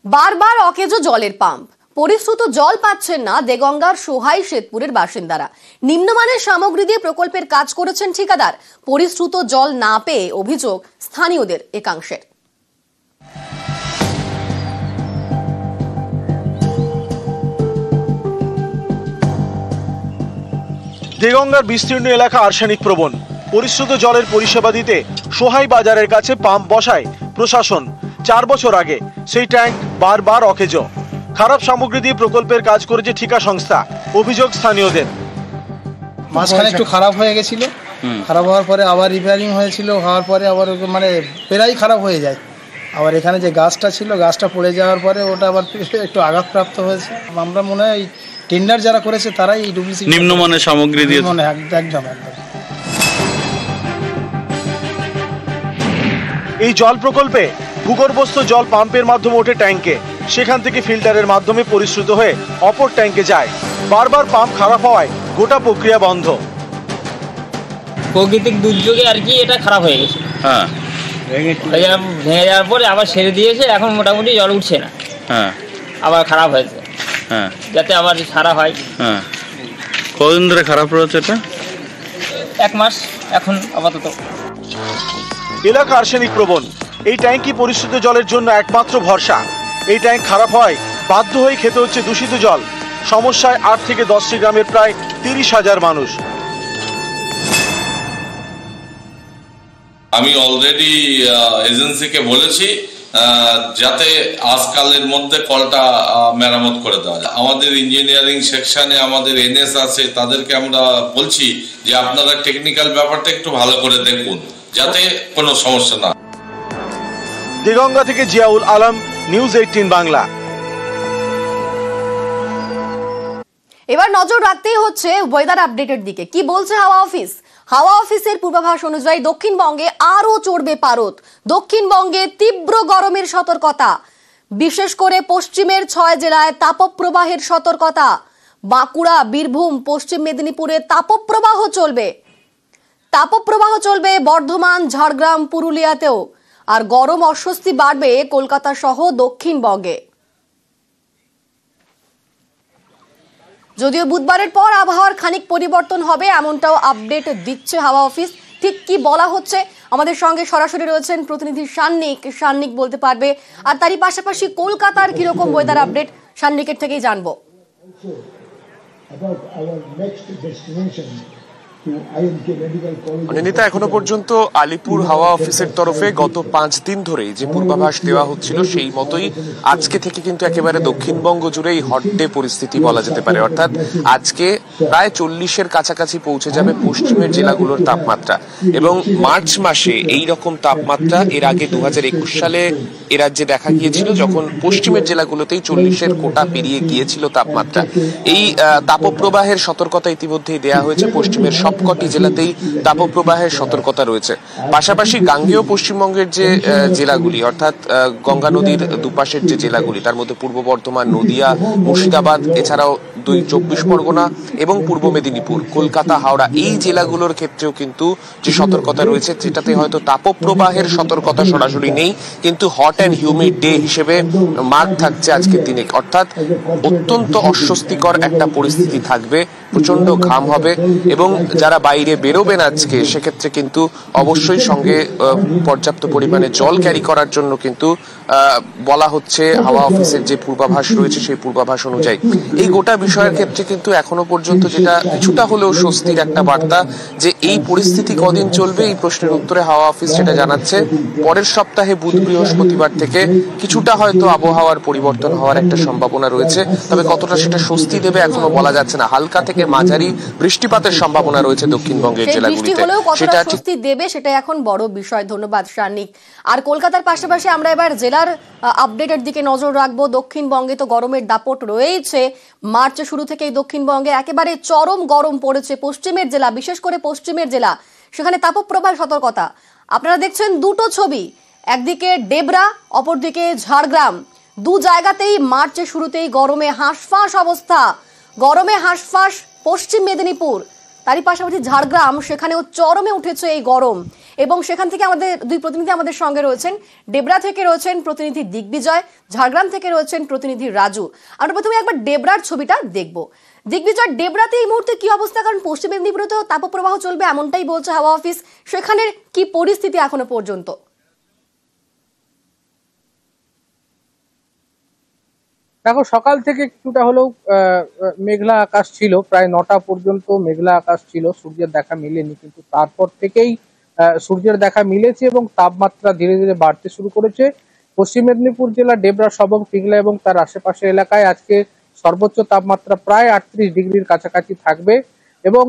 বারবার অকেজো জলের পাম্প, পরিশ্রুত জল পাচ্ছেন না দেগঙ্গার সোহাই শেতপুরের বাসিন্দারা। নিম্নমানের সামগ্রী দিয়ে প্রকল্পের কাজ করেছেন ঠিকাদার, পরিশ্রুত জল না পেয়ে অভিযোগ স্থানীয়দের একাংশের। দেগঙ্গার বিস্তীর্ণ এলাকা আর্সেনিক প্রবণ, পরিশ্রুত জলের পরিষেবা দিতে সোহাই বাজারের কাছে পাম্প বসায় প্রশাসন। 4 বছর আগে সেই ট্যাঙ্ক বারবার অকেজো, খারাপ সামগ্রী দিয়ে প্রকল্পের কাজ করেছে ঠিকা সংস্থা, অভিযোগ স্থানীয়দের। মাঝখানে একটু খারাপ হয়ে গেছিল, খারাপ হওয়ার পরে আবার রিপেয়ারিং হয়েছিল, হওয়ার পরে আবার মানে প্রায় খারাপ হয়ে যায়। আবার এখানে যে গাছটা ছিল, গাছটা পড়ে যাওয়ার পরে ওটা আবার একটু আঘাতপ্রাপ্ত হয়েছে। আমরা মনে হয় টেন্ডার যারা করেছে তারাই এই ডুপ্লিসিটি নিম্নমানের সামগ্রী দিয়ে একদম। এই জল প্রকল্পে ভূগর্ভস্থ জল পাম্পের মাধ্যমে ওঠে ট্যাঙ্কে, সেখান থেকে ফিল্টারের মাধ্যমে পরিশ্রুত হয়ে অপর ট্যাঙ্কে যায়। বারবার পাম্প খারাপ হওয়ায় গোটা প্রক্রিয়া বন্ধ। প্রাকৃতিক দুর্যোগে আর কি এটা খারাপ হয়ে গেছে। হ্যাঁ, ভেঙে যাওয়ার পরে আবার ছেড়ে দিয়েছে, এখন মোটামুটি জল উঠছে না। হ্যাঁ, আবার খারাপ হয়েছে। হ্যাঁ, যাতে আবার সারা হয়। হ্যাঁ, কতদিন ধরে খারাপ রয়েছে এটা? 1 মাস এখন আপাতত। এলাকা আর্সেনিক প্রবণ, এই ট্যাঙ্কই পরিশ্রুত জলের জন্য একমাত্র ভরসা। এই ট্যাঙ্ক খারাপ হয় বাধ্য হয়ে খেতে হচ্ছে দূষিত জল। সমস্যায় 8 থেকে 10টি গ্রামের প্রায় 30,000 মানুষ। আমি অলরেডি এজেন্সিকে বলেছি যাতে আজকালের মধ্যে কলটা মেরামত করে দেওয়া যায়। আমাদের ইঞ্জিনিয়ারিং সেকশনে আমাদের এনএস আছে, তাদেরকে আমরা বলছি যে আপনারা টেকনিক্যাল ব্যাপারটা একটু ভালো করে দেখুন যাতে কোনো সমস্যা না। দেগঙ্গা থেকে জিয়াউল আলম, নিউজ 18 বাংলা। এবার নজর রাখতেই হচ্ছে ওয়েদার আপডেটের দিকে। কি বলছে হাওয়া অফিস? হাওয়া অফিসের পূর্বাভাস অনুযায়ী দক্ষিণবঙ্গে আরো চড়বে পারদ। দক্ষিণবঙ্গে তীব্র গরমের সতর্কতা, বিশেষ করে পশ্চিমের 6 জেলায় তাপপ্রবাহের সতর্কতা। বাঁকুড়া, বীরভূম, পশ্চিম মেদিনীপুরে তাপপ্রবাহ চলবে বর্ধমান, ঝাড়গ্রাম, পুরুলিয়াতেও। আর গরম অস্বস্তি বাড়বে কলকাতা সহ দক্ষিণবঙ্গে। যদিও বুধবারের পর আবহাওয়ার খানিক পরিবর্তন হবে, এমনটাও আপডেট দিচ্ছে হাওয়া অফিস। ঠিক কি বলা হচ্ছে, আমাদের সঙ্গে সরাসরি রয়েছেন প্রতিনিধি সান্নিক বলতে পারবে। আর তারই পাশাপাশি কলকাতার কিরকম ওয়েদার আপডেট সান্নিকের থেকেই জানবো। অনিন্দিতা, এখনো পর্যন্ত আলিপুর হাওয়া অফিসের তরফে গত 5 দিন ধরেই যে পূর্বাভাস দেওয়া হচ্ছিল সেই মতোই আজকে থেকে কিন্তু একেবারে দক্ষিণবঙ্গ জুড়েই হট ডে পরিস্থিতি বলা যেতে পারে। অর্থাৎ আজকে প্রায় 40-এর কাছাকাছি পৌঁছে যাবে পশ্চিমের জেলাগুলোর তাপমাত্রা, এবং মার্চ মাসে এই রকম তাপমাত্রা এর আগে 2021 সালে এ রাজ্যে দেখা গিয়েছিল, যখন পশ্চিমের জেলাগুলোতেই 40-এর কোটা পেরিয়ে গিয়েছিল তাপমাত্রা। এই তাপপ্রবাহের সতর্কতা ইতিমধ্যেই দেওয়া হয়েছে। পশ্চিমের সবকটি জেলাতেই তাপপ্রবাহের সতর্কতা রয়েছে। পাশাপাশি গাঙ্গেয় পশ্চিমবঙ্গের যে জেলাগুলি, অর্থাৎ গঙ্গা নদীর দুপাশের যে জেলাগুলি, তার মধ্যে পূর্ব বর্ধমান, নদিয়া, মুর্শিদাবাদ, এছাড়াও 24 পরগনা এবং পূর্ব মেদিনীপুর, কলকাতা, হাওড়া, এই জেলাগুলোর ক্ষেত্রেও কিন্তু যে সতর্কতা রয়েছে, যেটাতে হয়তো তাপপ্রবাহের সতর্কতা সরাসরি নেই, কিন্তু হট অ্যান্ড হিউমিড ডে হিসেবে মার্ক থাকছে আজকের দিনে। অর্থাৎ অত্যন্ত অস্বস্তিকর একটা পরিস্থিতি থাকবে, প্রচন্ড ঘাম হবে, এবং যারা বাইরে বেরোবেন আজকে সেক্ষেত্রে কিন্তু অবশ্যই সঙ্গে পর্যাপ্ত পরিমাণে জল ক্যারি করার জন্য কিন্তু বলা হচ্ছে হাওয়া অফিসের যে পূর্বাভাস রয়েছে সেই পূর্বাভাস অনুযায়ী। এই গোটা বিষয়ের ক্ষেত্রে কিন্তু এখনো পর্যন্ত যেটা কিছুটা হলেও স্বস্তির একটা বার্তা, যে এই পরিস্থিতি কদিন চলবে এই প্রশ্নের উত্তরে হাওয়া অফিস যেটা জানাচ্ছে, পরের সপ্তাহে বুধ বৃহস্পতিবার থেকে কিছুটা হয়তো আবহাওয়ার পরিবর্তন হওয়ার একটা সম্ভাবনা রয়েছে। তবে কতটা সেটা স্বস্তি দেবে এখনো বলা যাচ্ছে না। হালকা থেকে মাঝারি বৃষ্টিপাতের সম্ভাবনা রয়েছে দক্ষিণবঙ্গের জেলাগুলিতে। সেটা স্বস্তি দেবে সেটা এখন বড় বিষয়। ধন্যবাদ সান্নিক। আর কলকাতার পাশাপাশি আমরা এবার জেলার আপডেটের দিকে নজর রাখবো। দক্ষিণবঙ্গে তো গরমের দাপট রয়েছে। মার্চের শুরু থেকেই দক্ষিণবঙ্গে একেবারে চরম গরম পড়েছে। পশ্চিমের জেলা, বিশেষ করে পশ্চিমের জেলা, সেখানে তাপপ্রবাহ সতর্কতা। আপনারা দেখছেন দুটো ছবি, একদিকে ডেবরা, অপরদিকে ঝাড়গ্রাম। 2 জায়গাতেই মার্চের শুরুতেই গরমে হাঁসফাঁস অবস্থা। গরমে হাঁসফাঁস পশ্চিম মেদিনীপুর, তারই পাশাপাশি ঝাড়গ্রাম, সেখানেও চরমে উঠেছে এই গরম। এবং সেখান থেকে আমাদের দুই প্রতিনিধি আমাদের সঙ্গে রয়েছেন। ডেবরা থেকে রয়েছেন প্রতিনিধি দিগ্বিজয়, ঝাড়গ্রাম থেকে রয়েছেন প্রতিনিধি রাজু। আমরা প্রথমে একবার ডেবরার ছবিটা দেখব। দিগ্বিজয়, ডেবরাতে এই মুহূর্তে কি অবস্থা? কারণ পশ্চিম মেদিনীপুরেও তাপপ্রবাহ চলবে এমনটাই বলছে হাওয়া অফিস, সেখানের কি পরিস্থিতি এখনো পর্যন্ত? দেখো, সকাল থেকে কিছুটা হলেও মেঘলা আকাশ ছিল, প্রায় 9টা পর্যন্ত মেঘলা আকাশ ছিল, সূর্যের দেখা মিলেনি। কিন্তু তারপর থেকেই সূর্যের দেখা মিলেছে এবং তাপমাত্রা ধীরে ধীরে বাড়তে শুরু করেছে। পশ্চিম মেদিনীপুর জেলার ডেবরা, সবং, পিংলা এবং তার আশেপাশের এলাকায় আজকে সর্বোচ্চ তাপমাত্রা প্রায় 38 ডিগ্রির কাছাকাছি থাকবে এবং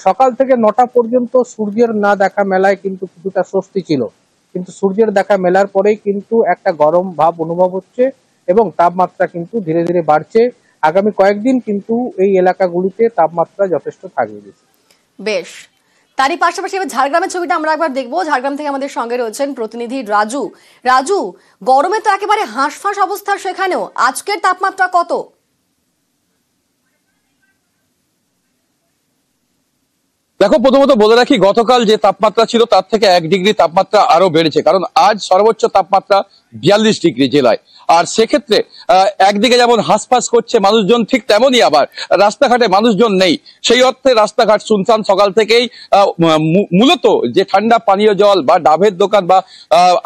সকাল থেকে 9টা পর্যন্ত সূর্যের না দেখা মেলায় কিন্তু কিছুটা স্বস্তি ছিল, কিন্তু সূর্যের দেখা মেলার পরেই কিন্তু একটা গরম ভাব অনুভব হচ্ছে এবং তাপমাত্রা কিন্তু ধীরে ধীরে বাড়ছে। আগামী কয়েকদিন কিন্তু এই এলাকাগুলিতে তাপমাত্রা যথেষ্ট থাকবে। বেশ, তারই পাশাপাশি এবার ঝাড়গ্রামের ছবিটা আমরা একবার দেখবো। ঝাড়গ্রাম থেকে আমাদের সঙ্গে রয়েছেন প্রতিনিধি রাজু। রাজু, গরমে তো একেবারে হাঁসফাঁস অবস্থা সেখানেও, আজকের তাপমাত্রা কত? দেখো, প্রথমত বলে রাখি, গতকাল যে তাপমাত্রা ছিল তার থেকে 1 ডিগ্রি তাপমাত্রা আরো বেড়েছে, কারণ আজ সর্বোচ্চ তাপমাত্রা 42 ডিগ্রি জেলায়। আর সেক্ষেত্রে একদিকে যেমন হাঁসফাঁস করছে মানুষজন, ঠিক তেমনই আবার রাস্তাঘাটে মানুষজন নেই। সেই অর্থে রাস্তাঘাট শুনশান। সকাল থেকেই মূলত যে ঠান্ডা পানীয় জল বা ডাবের দোকান বা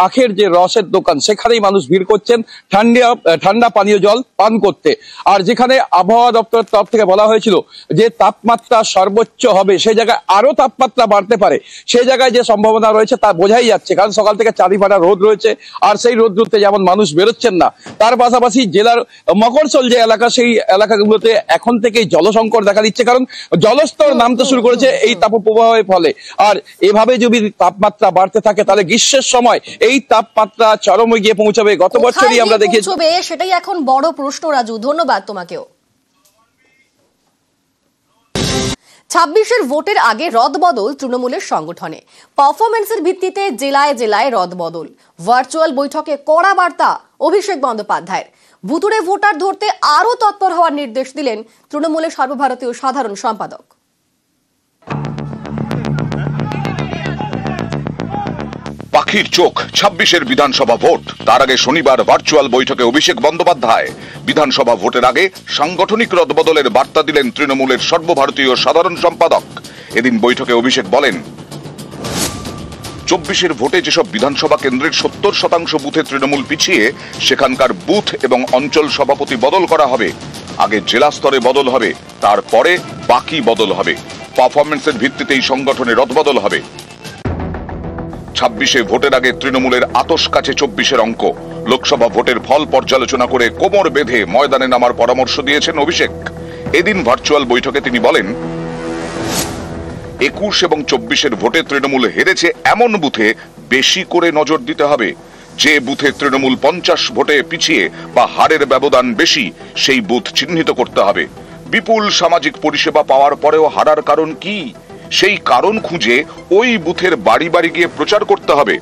আখের যে রসের দোকান, সেখানেই মানুষ ভিড় করছেন ঠান্ডা পানীয় জল পান করতে। আর যেখানে আবহাওয়া দপ্তরের তরফ থেকে বলা হয়েছিল যে তাপমাত্রা সর্বোচ্চ হবে, সেই জায়গায় আরো তাপমাত্রা বাড়তে পারে, সেই জায়গায় যে সম্ভাবনা রয়েছে তা বোঝাই যাচ্ছে, কারণ সকাল থেকে চারিপাটা রোদ রয়েছে। আর সেই রোদ্রুতে যেমন মানুষ বেরোচ্ছেন না, তার পাশাপাশি জেলার মকরসল যে এলাকা, সেই এলাকাগুলোতে এখন থেকেই জলসংকট দেখা দিচ্ছে, কারণ জলস্তর নামতে শুরু করেছে এই তাপপ্রবাহের ফলে। আর এভাবে যদি তাপমাত্রা বাড়তে থাকে তাহলে গ্রীষ্মের সময় এই তাপমাত্রা চরমে গিয়ে পৌঁছাবে। গত বছরই আমরা দেখেছি, সেটাই এখন বড় প্রশ্ন। রাজু, ধন্যবাদ তোমাকেও। 26-এর ভোটের আগে রদবদল তৃণমূলের সংগঠনে, পারফরমেন্সের ভিত্তিতে জেলায় জেলায় রদবদল। ভার্চুয়াল বৈঠকে কড়া বার্তা অভিষেক বন্দ্যোপাধ্যায়ের। ভুতুড়ে ভোটার ধরতে আরও তৎপর হওয়ার নির্দেশ দিলেন তৃণমূলের সর্বভারতীয় সাধারণ সম্পাদক। পাখির চোখ 26-এর বিধানসভা ভোট, তার আগে শনিবার ভার্চুয়াল বৈঠকে অভিষেক বন্দ্যোপাধ্যায়। বিধানসভা ভোটের আগে সাংগঠনিক রদবদলের বার্তা দিলেন তৃণমূলের সর্বভারতীয় সাধারণ সম্পাদক। এদিন বৈঠকে অভিষেক বলেন, 24-এর ভোটে যেসব বিধানসভা কেন্দ্রের 70% বুথে তৃণমূল পিছিয়ে, সেখানকার বুথ এবং অঞ্চল সভাপতি বদল করা হবে। আগে জেলা স্তরে বদল হবে, তারপরে বাকি বদল হবে। পারফরমেন্সের ভিত্তিতেই সংগঠনে রদবদল হবে। 26-এ ভোটের আগে তৃণমূলের আতস কাছে 24-এর অঙ্ক। লোকসভা ভোটের ফল পর্যালোচনা করে কোমর বেঁধে ময়দানে নামার পরামর্শ দিয়েছেন অভিষেক। এদিন ভার্চুয়াল বৈঠকে তিনি বলেন, 21 এবং 24-এর ভোটে তৃণমূল হেরেছে এমন বুথে বেশি করে নজর দিতে হবে। যে বুথে তৃণমূল 50 ভোটে পিছিয়ে বা হারের ব্যবধান বেশি, সেই বুথ চিহ্নিত করতে হবে। বিপুল সামাজিক পরিষেবা পাওয়ার পরেও হারার কারণ কি, সেই কারণ খুঁজে ওই বুথের বাড়ি বাড়ি গিয়ে প্রচার করতে হবে।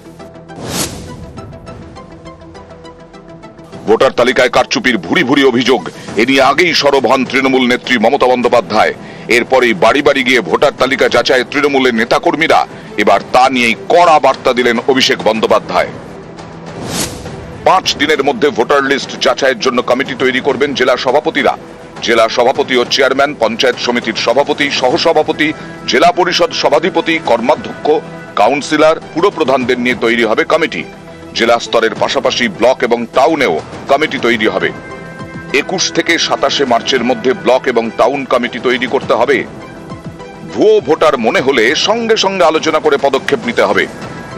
ভোটার তালিকায় কারচুপির ভুরি ভুরি অভিযোগ, এ নিয়ে আগেই সরব হন তৃণমূল নেত্রী মমতা বন্দ্যোপাধ্যায়। এরপরেই বাড়ি বাড়ি গিয়ে ভোটার তালিকা যাচাই তৃণমূলের নেতাকর্মীরা। এবার তা নিয়েই কড়া বার্তা দিলেন অভিষেক বন্দ্যোপাধ্যায়। 5 দিনের মধ্যে ভোটার লিস্ট যাচাইয়ের জন্য কমিটি তৈরি করবেন জেলা সভাপতিরা। জেলা সভাপতি ও চেয়ারম্যান, পঞ্চায়েত সমিতির সভাপতি, সহসভাপতি, জেলা পরিষদ সভাধিপতি, কর্মাধ্যক্ষ, কাউন্সিলর, পুরপ্রধানদের নিয়ে তৈরি হবে কমিটি। জেলা স্তরের পাশাপাশি ব্লক এবং টাউনেও কমিটি তৈরি হবে। 21 থেকে 27 মার্চের মধ্যে ব্লক এবং টাউন কমিটি তৈরি করতে হবে। ভুয়ো ভোটার মনে হলে সঙ্গে সঙ্গে আলোচনা করে পদক্ষেপ নিতে হবে,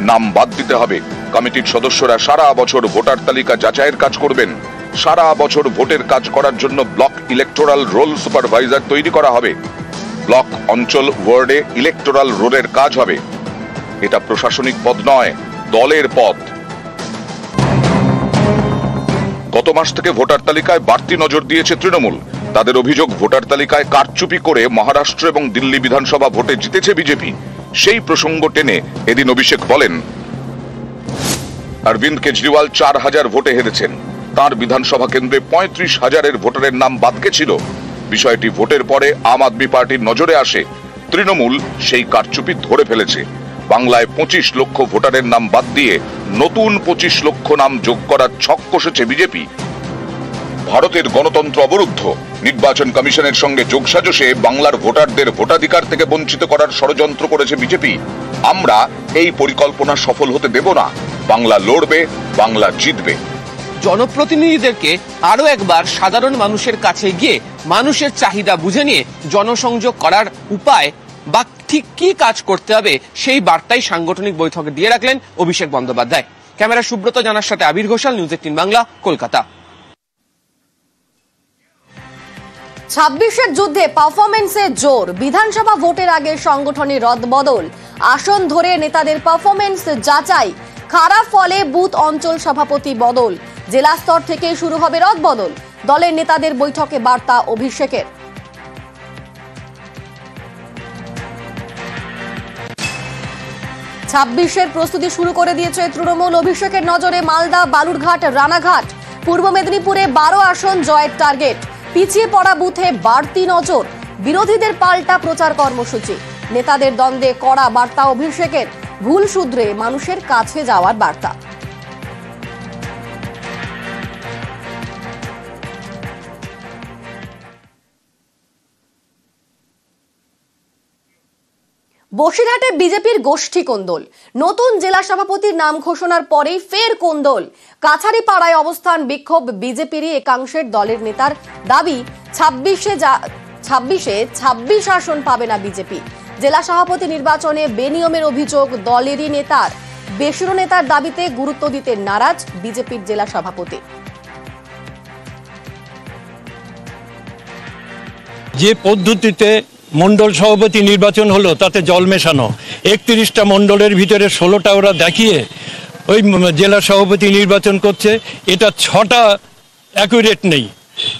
নাম বাদ দিতে হবে। কমিটির সদস্যরা সারা বছর ভোটার তালিকা যাচাইয়ের কাজ করবেন। সারা বছর ভোটের কাজ করার জন্য ব্লক ইলেকটোরাল রোল সুপারভাইজার তৈরি করা হবে। ব্লক, অঞ্চল, ওয়ার্ডে ইলেকটোরাল রোলের কাজ হবে। এটা প্রশাসনিক পদ নয়, দলের পদ। গত মাস থেকে ভোটার তালিকায় বাড়তি নজর দিয়েছে তৃণমূল। তাদের অভিযোগ, ভোটার তালিকায় কারচুপি করে মহারাষ্ট্র এবং দিল্লি বিধানসভা ভোটে জিতেছে বিজেপি। সেই প্রসঙ্গ টেনে এদিন অভিষেক বলেন, অরবিন্দ কেজরিওয়াল 4000 ভোটে হেরেছেন। তার বিধানসভা কেন্দ্রে 35,000 ভোটারের নাম বাদ গেছিল। বিষয়টি ভোটের পরে আম আদমি পার্টির নজরে আসে। তৃণমূল সেই কারচুপি ধরে ফেলেছে। বাংলায় 25 লক্ষ ভোটারের নাম বাদ দিয়ে নতুন 25 লক্ষ নাম যোগ করার ছক কষেছে বিজেপি। ভারতের গণতন্ত্র অবরুদ্ধ, নির্বাচন কমিশনের সঙ্গে যোগসাজশে বাংলার ভোটারদের ভোটাধিকার থেকে বঞ্চিত করার ষড়যন্ত্র করেছে বিজেপি। আমরা এই পরিকল্পনা সফল হতে দেব না। বাংলা লড়বে, বাংলা জিতবে। জনপ্রতিনিধিদেরকে আরো একবার সাধারণ মানুষের কাছে গিয়ে মানুষের চাহিদা বুঝে নিয়ে জনসংযোগ করার উপায় বা ঠিক কি কাজ করতে হবে সেই বার্তাই সাংগঠনিক বৈঠকে দিয়ে রাখলেন অভিষেক বন্দ্যোপাধ্যায়। ক্যামেরা সুব্রত জানার সাথে আবির ঘোষাল, নিউজ 18 বাংলা, কলকাতা। 26-এর যুদ্ধে পারফরমেন্সে জোর, বিধানসভা ভোটের আগে সংগঠনের রদবদল, আসন ধরে নেতাদের পারফরমেন্স যাচাই, খারাপ ফলে বুথ অঞ্চল সভাপতি বদল, জেলা স্তর থেকে শুরু হবে রদবদল, দলের নেতাদের বৈঠকে বার্তা অভিষেকের। 26-এর প্রস্তুতি শুরু করে দিয়েছে তৃণমূল। অভিষেকের নজরে মালদা, বালুরঘাট, রানাঘাট, পূর্ব মেদিনীপুরে 12 আসন জয়ের টার্গেট, পিছিয়ে পড়া বুথে বাড়তি নজর, বিরোধীদের পাল্টা প্রচার কর্মসূচি, নেতাদের দ্বন্দ্বে কড়া বার্তা অভিষেকের, ভুল শুধরে মানুষের কাছে যাওয়ার বার্তা। বসিরহাটে বিজেপির গোষ্ঠী কোন্দল, নতুন জেলা সভাপতির নাম ঘোষণার পরেই ফের কোন্দল। কাছারিপাড়ায় অবস্থান বিক্ষোভ বিজেপিরই একাংশের, দলের নেতার দাবি 26-এ 26 আসন পাবে না বিজেপি। জেলা সভাপতি নির্বাচনে বেনিয়মের অভিযোগ দলেরই নেতার, বেশিরও নেতার দাবিতে গুরুত্ব দিতে নারাজ বিজেপির জেলা সভাপতি। যে পদ্ধতিতে মন্ডল সভাপতি নির্বাচন হলো তাতে জল মেশানো, 31টা মন্ডলের ভিতরে 16টা ওরা দেখিয়ে ওই জেলা সভাপতি নির্বাচন করছে, এটা 6টা অ্যাকুরেট নেই।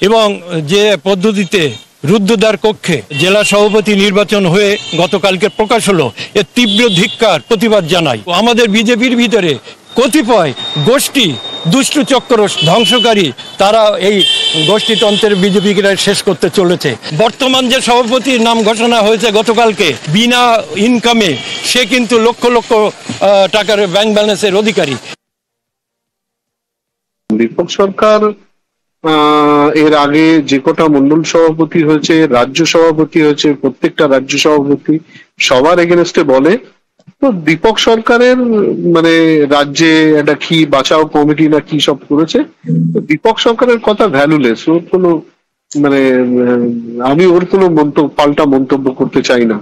এবং যে পদ্ধতিতে রুদ্ধদ্বার কক্ষে জেলা সভাপতি নির্বাচন হয়ে গতকালকে প্রকাশ হলো, এর তীব্র ধিক্কার, প্রতিবাদ জানাই। আমাদের বিজেপির ভিতরে কতিপয় গোষ্ঠী দুষ্ট চক্র ধ্বংসকারী, তারা এই গোষ্ঠীতন্ত্রের বিজেপিকে শেষ করতে চলেছে। বর্তমান যে সভাপতির নাম ঘোষণা হয়েছে গতকালকে, বিনা ইনকামে সে কিন্তু লক্ষ লক্ষ টাকার ব্যাংক ব্যালেন্সের অধিকারী। দীপক সরকার এর আগে যে কটা মন্ডল সভাপতি হয়েছে, রাজ্য সভাপতি হয়েছে, প্রত্যেকটা রাজ্য সভাপতি সবার এগেনস্টে বলে। তো দীপক সরকারের মানে রাজ্যে একটা কি বাঁচাও কমিটি না কি সব করেছে, দীপক সরকারের কথা ভ্যালুলেস। ওর কোনো মানে আমি ওর কোনো পাল্টা মন্তব্য করতে চাই না।